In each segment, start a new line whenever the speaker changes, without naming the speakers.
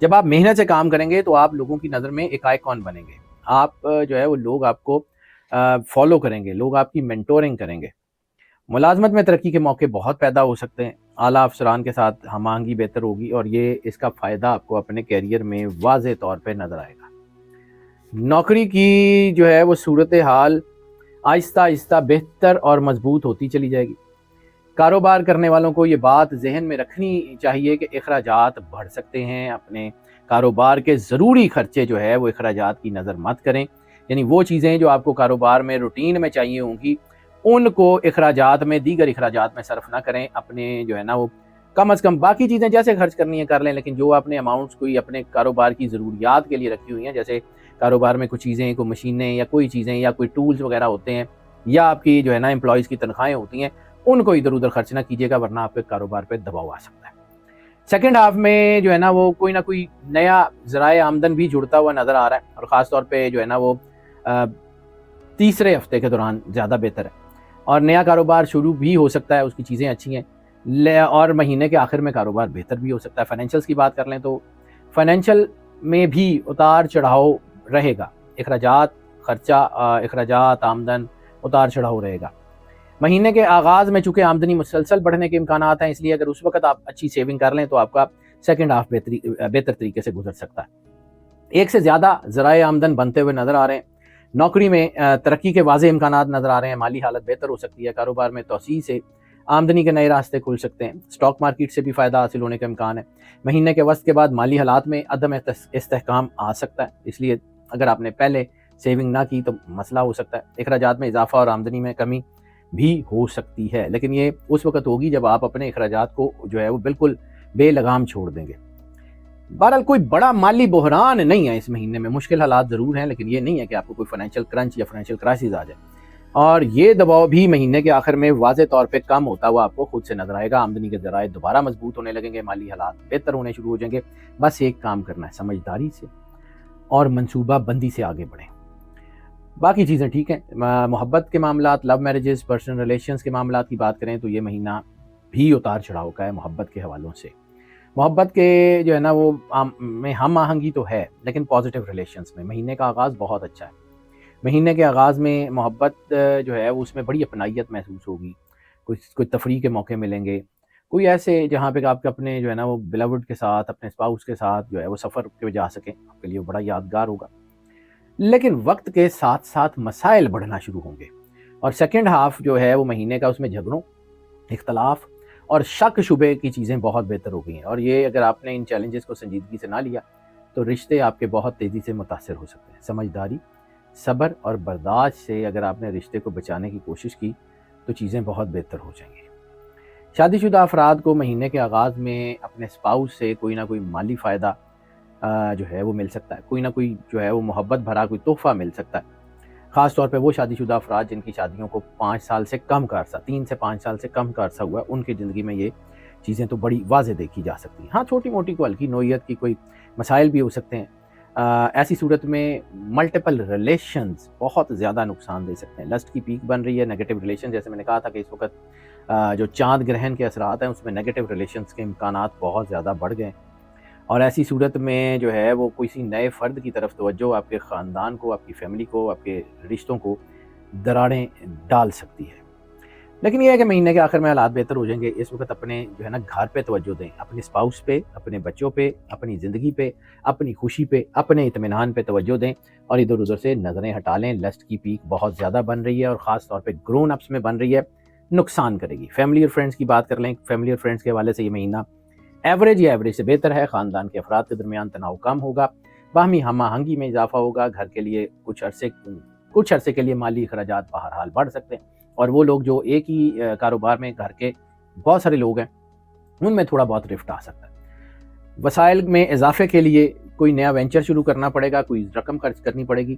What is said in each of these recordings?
جب آپ محنت سے کام کریں گے تو آپ لوگوں کی نظر میں ایک آئیکن بنیں گے، آپ جو ہے وہ لوگ آپ کو فالو کریں گے، لوگ آپ کی مینٹورنگ کریں گے۔ ملازمت میں ترقی کے موقع بہت پیدا ہو سکتے ہیں، اعلیٰ افسران کے ساتھ ہم آہنگی بہتر ہوگی اور اس کا فائدہ آپ کو اپنے کیریئر میں واضح طور پہ نظر آئے گا۔ نوکری کی جو ہے وہ صورتحال آہستہ آہستہ بہتر اور مضبوط ہوتی چلی جائے گی۔ کاروبار کرنے والوں کو یہ بات ذہن میں رکھنی چاہیے کہ اخراجات بڑھ سکتے ہیں، اپنے کاروبار کے ضروری خرچے جو ہے وہ اخراجات کی نظر مت کریں، یعنی وہ چیزیں جو آپ کو کاروبار میں روٹین میں چاہیے ہوں گی ان کو اخراجات میں، دیگر اخراجات میں صرف نہ کریں، اپنے جو ہے نا وہ کم از کم باقی چیزیں جیسے خرچ کرنی ہے کر لیں، لیکن جو اپنے اماؤنٹس کوئی اپنے کاروبار کی ضروریات کے لیے رکھی ہوئی ہیں، جیسے کاروبار میں کچھ چیزیں، کوئی مشینیں یا کوئی چیزیں یا کوئی ٹولز وغیرہ ہوتے ہیں یا آپ کی جو ہے نا امپلائیز کی تنخواہیں ہوتی ہیں، ان کو ادھر ادھر خرچ نہ کیجیے گا، ورنہ آپ کے کاروبار پہ دباؤ آ سکتا ہے۔ سیکنڈ ہاف میں جو ہے نا وہ کوئی نہ کوئی نیا ذرائع آمدن بھی جڑتا ہوا نظر آ رہا ہے، اور خاص طور پہ جو ہے نا وہ تیسرے ہفتے کے دوران زیادہ بہتر ہے، اور نیا کاروبار شروع بھی ہو سکتا ہے، اس کی چیزیں اچھی ہیں، اور مہینے کے آخر میں کاروبار بہتر بھی ہو سکتا ہے۔ فائنینشیلز کی بات کر لیں تو فائنینشیل میں بھی اتار چڑھاؤ رہے گا، اخراجات، خرچہ، اخراجات، آمدن، اتار چڑھاؤ رہے گا۔ مہینے کے آغاز میں چونکہ آمدنی مسلسل بڑھنے کے امکانات ہیں، اس لیے اگر اس وقت آپ اچھی سیونگ کر لیں تو آپ کا سیکنڈ ہاف بہتر طریقے سے گزر سکتا ہے۔ ایک سے زیادہ ذرائع آمدن بنتے ہوئے نظر آ رہے ہیں، نوکری میں ترقی کے واضح امکانات نظر آ رہے ہیں، مالی حالت بہتر ہو سکتی ہے، کاروبار میں توسیع سے آمدنی کے نئے راستے کھل سکتے ہیں، اسٹاک مارکیٹ سے بھی فائدہ حاصل ہونے کا امکان ہے۔ مہینے کے وسط کے بعد مالی حالات میں عدم استحکام آ سکتا ہے، اس لیے اگر آپ نے پہلے سیونگ نہ کی تو مسئلہ ہو سکتا ہے۔ اخراجات میں اضافہ اور آمدنی میں کمی بھی ہو سکتی ہے، لیکن یہ اس وقت ہوگی جب آپ اپنے اخراجات کو جو ہے وہ بالکل بے لگام چھوڑ دیں گے۔ بہرحال کوئی بڑا مالی بحران نہیں ہے اس مہینے میں، مشکل حالات ضرور ہیں، لیکن یہ نہیں ہے کہ آپ کو کوئی فائنینشیل کرنچ یا فائنینشیل کرائسس آ جائے، اور یہ دباؤ بھی مہینے کے آخر میں واضح طور پہ کم ہوتا ہوا آپ کو خود سے نظر آئے گا۔ آمدنی کے ذرائع دوبارہ مضبوط ہونے لگیں گے، مالی حالات بہتر ہونے شروع ہو جائیں گے۔ بس ایک کام کرنا ہے، سمجھداری سے اور منصوبہ بندی سے آگے بڑھیں، باقی چیزیں ٹھیک ہیں۔ محبت کے معاملات، لو میرجز، پرسنل ریلیشنز کے معاملات کی بات کریں تو یہ مہینہ بھی اتار چڑھاؤ کا ہے محبت کے حوالوں سے۔ محبت کے جو ہے نا وہ میں ہم آہنگی تو ہے، لیکن پازیٹیو ریلیشنز میں مہینے کا آغاز بہت اچھا ہے۔ مہینے کے آغاز میں محبت جو ہے اس میں بڑی اپنائیت محسوس ہوگی، کوئی تفریح کے موقع ملیں گے، کوئی ایسے جہاں پہ آپ اپنے جو ہے نا وہ بیلوڈ کے ساتھ، اپنے اسپاؤس کے ساتھ جو ہے وہ سفر پہ جا سکیں، آپ کے لیے وہ بڑا یادگار ہوگا۔ لیکن وقت کے ساتھ ساتھ مسائل بڑھنا شروع ہوں گے، اور سیکنڈ ہاف جو ہے وہ مہینے کا اس میں جھگڑوں، اختلاف اور شک شبے کی چیزیں بہت بہتر ہو گئی ہیں، اور یہ اگر آپ نے ان چیلنجز کو سنجیدگی سے نہ لیا تو رشتے آپ کے بہت تیزی سے متاثر ہو سکتے ہیں۔ سمجھداری، صبر اور برداشت سے اگر آپ نے رشتے کو بچانے کی کوشش کی تو چیزیں بہت بہتر ہو جائیں گی۔ شادی شدہ افراد کو مہینے کے آغاز میں اپنے اسپاؤس سے کوئی نہ کوئی مالی فائدہ جو ہے وہ مل سکتا ہے، کوئی نہ کوئی جو ہے وہ محبت بھرا کوئی تحفہ مل سکتا ہے، خاص طور پہ وہ شادی شدہ افراد جن کی شادیوں کو 5 سال سے کم کا عرصہ، 3 سے 5 سال سے کم کا عرصہ ہوا ہے، ان کی زندگی میں یہ چیزیں تو بڑی واضح دیکھی جا سکتی ہیں۔ ہاں چھوٹی موٹی کو ہلکی نوعیت کی کوئی مسائل بھی ہو سکتے ہیں، ایسی صورت میں ملٹیپل ریلیشنز بہت زیادہ نقصان دے سکتے ہیں۔ لسٹ کی پیک بن رہی ہے، نیگیٹو ریلیشن، جیسے میں نے کہا تھا کہ اس وقت جو چاند گرہن کے اثرات ہیں اس میں نیگیٹو ریلیشنز کے امکانات بہت زیادہ بڑھ گئے ہیں، اور ایسی صورت میں جو ہے وہ کسی نئے فرد کی طرف توجہ آپ کے خاندان کو، آپ کی فیملی کو، آپ کے رشتوں کو دراڑیں ڈال سکتی ہے۔ لیکن یہ ہے کہ مہینے کے آخر میں حالات بہتر ہو جائیں گے۔ اس وقت اپنے جو ہے نا گھر پہ توجہ دیں، اپنے اسپاؤس پہ، اپنے بچوں پہ، اپنی زندگی پہ، اپنی خوشی پہ، اپنے اطمینان پہ توجہ دیں، اور ادھر ادھر سے نظریں ہٹا لیں۔ لسٹ کی پیک بہت زیادہ بن رہی ہے، اور خاص طور پہ گرون اپس میں بن رہی ہے، نقصان کرے گی۔ فیملی اور فرینڈس کی بات کر لیں، فیملی اور فرینڈس کے حوالے سے یہ مہینہ ایوریج یا ایوریج سے بہتر ہے۔ خاندان کے افراد کے درمیان تناؤ کم ہوگا، باہمی ہم آہنگی میں اضافہ ہوگا، گھر کے لیے کچھ عرصے کے لیے مالی اخراجات بہرحال بڑھ سکتے ہیں، اور وہ لوگ جو ایک ہی کاروبار میں گھر کے بہت سارے لوگ ہیں ان میں تھوڑا بہت رفٹ آ سکتا ہے۔ وسائل میں اضافے کے لیے کوئی نیا وینچر شروع کرنا پڑے گا، کوئی رقم خرچ کرنی پڑے گی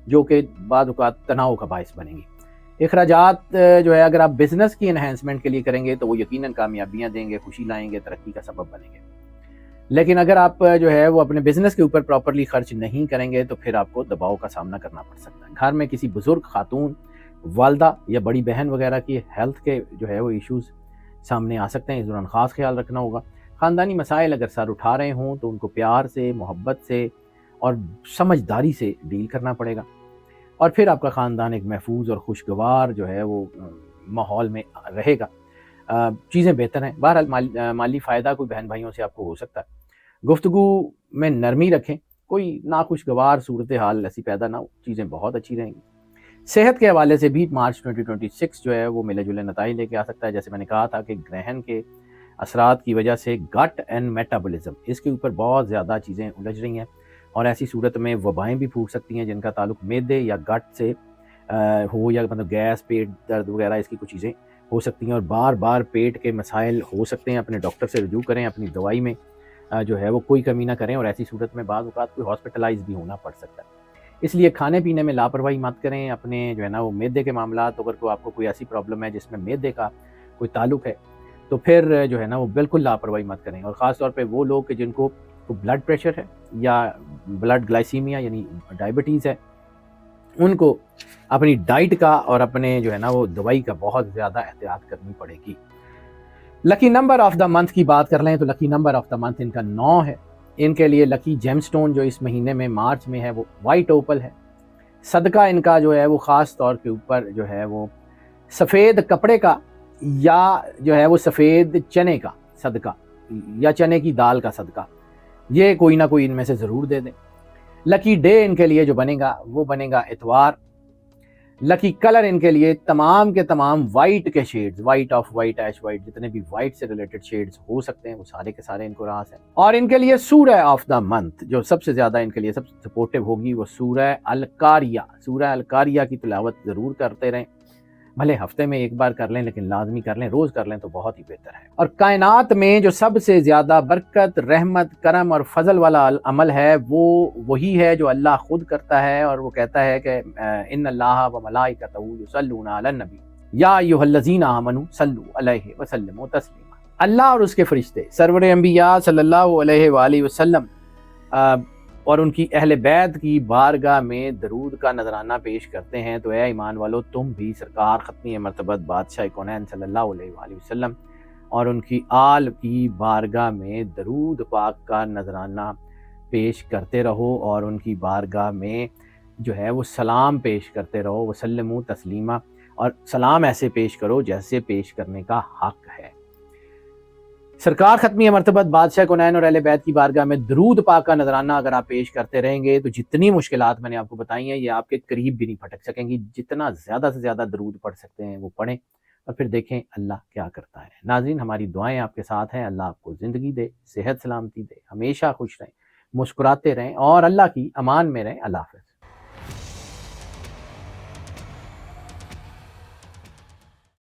جو کہ بعض اوقات تناؤ کا باعث بنے گی۔ اخراجات جو ہے اگر آپ بزنس کی انہینسمنٹ کے لیے کریں گے تو وہ یقیناً کامیابیاں دیں گے، خوشی لائیں گے، ترقی کا سبب بنیں گے۔ لیکن اگر آپ جو ہے وہ اپنے بزنس کے اوپر پراپرلی خرچ نہیں کریں گے تو پھر آپ کو دباؤ کا سامنا کرنا پڑ سکتا ہے۔ گھر میں کسی بزرگ خاتون، والدہ یا بڑی بہن وغیرہ کی ہیلتھ کے جو ہے وہ ایشوز سامنے آ سکتے ہیں، اس دوران خاص خیال رکھنا ہوگا۔ خاندانی مسائل اگر سر اٹھا رہے ہوں تو ان کو پیار سے، محبت سے اور سمجھداری سے ڈیل کرنا پڑے گا، اور پھر آپ کا خاندان ایک محفوظ اور خوشگوار جو ہے وہ ماحول میں رہے گا، چیزیں بہتر ہیں۔ بہرحال مالی فائدہ کوئی بہن بھائیوں سے آپ کو ہو سکتا ہے، گفتگو میں نرمی رکھیں، کوئی ناخوشگوار صورتحال ایسی پیدا نہ ہو، چیزیں بہت اچھی رہیں گی۔ صحت کے حوالے سے بھی مارچ 2026 جو ہے وہ ملے جلے نتائج لے کے آ سکتا ہے۔ جیسے میں نے کہا تھا کہ گرہن کے اثرات کی وجہ سے گٹ اینڈ میٹابولزم، اس کے اوپر بہت زیادہ چیزیں الجھ رہی ہیں، اور ایسی صورت میں وبائیں بھی پھوٹ سکتی ہیں جن کا تعلق معدے یا گٹ سے ہو، یا مطلب گیس، پیٹ درد وغیرہ اس کی کچھ چیزیں ہو سکتی ہیں، اور بار بار پیٹ کے مسائل ہو سکتے ہیں۔ اپنے ڈاکٹر سے رجوع کریں، اپنی دوائی میں جو ہے وہ کوئی کمی نہ کریں، اور ایسی صورت میں بعض اوقات کوئی ہاسپٹلائز بھی ہونا پڑ سکتا ہے۔ اس لیے کھانے پینے میں لاپرواہی مت کریں، اپنے جو ہے نا وہ معدے کے معاملات، اگر کوئی آپ کو کوئی ایسی پرابلم ہے جس میں معدے کا کوئی تعلق ہے تو پھر جو ہے نا وہ بالکل لاپرواہی مت کریں، اور خاص طور پہ وہ لوگ کہ جن کو بلڈ پریشر ہے یا بلڈ گلائسیمیا یعنی ڈائبٹیز ہے، ان کو اپنی ڈائٹ کا اور اپنے جو ہے نا وہ دوائی کا بہت زیادہ احتیاط کرنی پڑے گی۔ لکی نمبر آف دا منتھ کی بات کر لیں تو لکی نمبر آف دا منتھ ان کا 9 ہے۔ ان کے لیے لکی جیم سٹون جو اس مہینے میں مارچ میں ہے وہ وائٹ اوپل ہے۔ صدقہ ان کا جو ہے وہ خاص طور کے اوپر جو ہے وہ سفید کپڑے کا یا جو ہے وہ سفید چنے کا صدقہ یا چنے کی دال کا صدقہ، یہ کوئی نہ کوئی ان میں سے ضرور دے دیں۔ لکی ڈے ان کے لیے جو بنے گا وہ بنے گا اتوار۔ لکی کلر ان کے لیے تمام کے تمام وائٹ کے shades, white off white, ash white, جتنے بھی وائٹ سے ریلیٹڈ شیڈز ہو سکتے ہیں وہ سارے کے سارے ان کو راس ہیں۔ اور ان کے لیے سورہ آف دا منتھ جو سب سے زیادہ ان کے لیے سب سپورٹیو ہوگی وہ سورہ القاریہ۔ سورہ القاریہ کی تلاوت ضرور کرتے رہیں، بھلے ہفتے میں ایک بار کر لیں لیکن لازمی کر لیں، روز کر لیں تو بہت ہی بہتر ہے۔ اور کائنات میں جو سب سے زیادہ برکت، رحمت، کرم اور فضل والا عمل ہے وہ وہی ہے جو اللہ خود کرتا ہے، اور وہ کہتا ہے کہ ان اللہ و ملائکتہ یصلون علی النبی یا ایھا الذین آمنوا صلوا علیہ وسلموا تسلیما۔ اللہ اور اس کے فرشتے سرور انبیاء صلی اللہ علیہ وآلہ وسلم اور ان کی اہل بیت کی بارگاہ میں درود کا نذرانہ پیش کرتے ہیں، تو اے ایمان والو تم بھی سرکار ختمی مرتبت بادشاہ کونین صلی اللہ علیہ وآلہ وسلم اور ان کی آل کی بارگاہ میں درود پاک کا نذرانہ پیش کرتے رہو، اور ان کی بارگاہ میں جو ہے وہ سلام پیش کرتے رہو، وسلموا تسلیما، اور سلام ایسے پیش کرو جیسے پیش کرنے کا حق ہے۔ سرکار ختمی مرتبت بادشاہ کونین اور اہل بیت کی بارگاہ میں درود پاک کا نذرانہ اگر آپ پیش کرتے رہیں گے تو جتنی مشکلات میں نے آپ کو بتائی ہیں یہ آپ کے قریب بھی نہیں پھٹک سکیں گی۔ جتنا زیادہ سے زیادہ درود پڑھ سکتے ہیں وہ پڑھیں، اور پھر دیکھیں اللہ کیا کرتا ہے۔ ناظرین، ہماری دعائیں آپ کے ساتھ ہیں، اللہ آپ کو زندگی دے، صحت سلامتی دے، ہمیشہ خوش رہیں، مسکراتے رہیں اور اللہ کی امان میں رہیں۔ اللہ حافظ۔